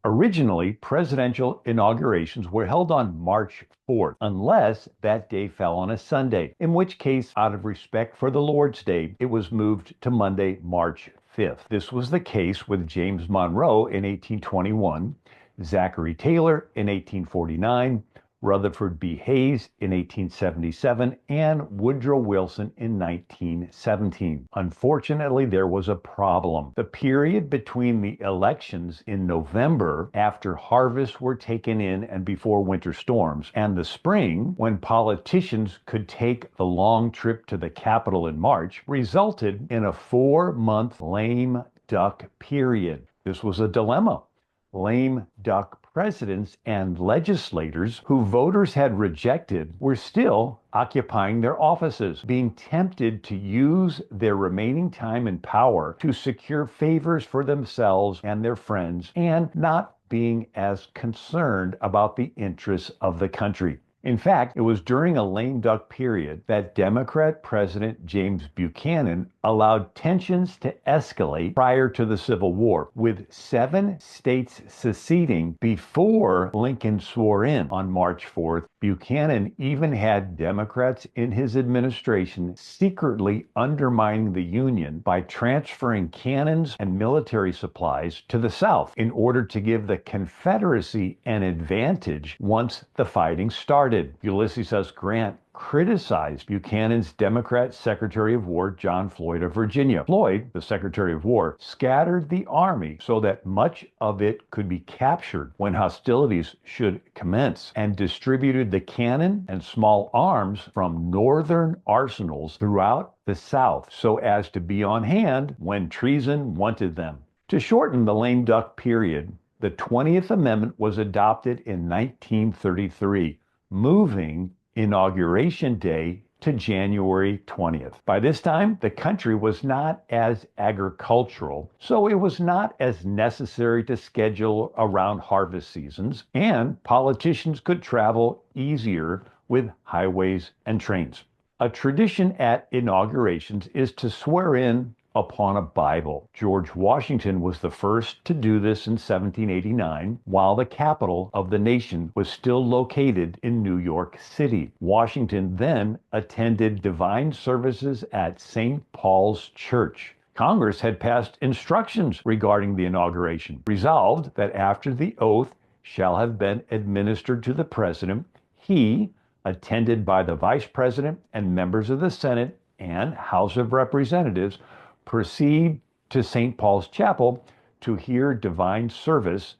Originally, presidential inaugurations were held on March 4th, unless that day fell on a Sunday, in which case, out of respect for the Lord's Day, it was moved to Monday, March 5th. This was the case with James Monroe in 1821, Zachary Taylor in 1849, Rutherford B. Hayes in 1877, and Woodrow Wilson in 1917. Unfortunately, there was a problem. The period between the elections in November, after harvests were taken in and before winter storms, and the spring, when politicians could take the long trip to the Capitol in March, resulted in a 4-month lame duck period. This was a dilemma. Lame duck presidents and legislators who voters had rejected were still occupying their offices, being tempted to use their remaining time in power to secure favors for themselves and their friends, and not being as concerned about the interests of the country. In fact, it was during a lame duck period that Democrat President James Buchanan allowed tensions to escalate prior to the Civil War, with 7 states seceding before Lincoln swore in on March 4th. Buchanan even had Democrats in his administration secretly undermining the Union by transferring cannons and military supplies to the South in order to give the Confederacy an advantage once the fighting started. Ulysses S. Grant criticized Buchanan's Democrat Secretary of War, John Floyd of Virginia. Floyd, the Secretary of War, scattered the army so that much of it could be captured when hostilities should commence, and distributed the cannon and small arms from northern arsenals throughout the South so as to be on hand when treason wanted them. To shorten the lame duck period, the 20th Amendment was adopted in 1933, moving Inauguration Day to January 20th. By this time, the country was not as agricultural, so it was not as necessary to schedule around harvest seasons, and politicians could travel easier with highways and trains. A tradition at inaugurations is to swear in upon a Bible. George Washington was the first to do this in 1789, while the capital of the nation was still located in New York City. Washington then attended divine services at St. Paul's Church. Congress had passed instructions regarding the inauguration, resolved that after the oath shall have been administered to the president, he, attended by the vice president and members of the Senate and House of Representatives, proceed to St. Paul's Chapel to hear divine service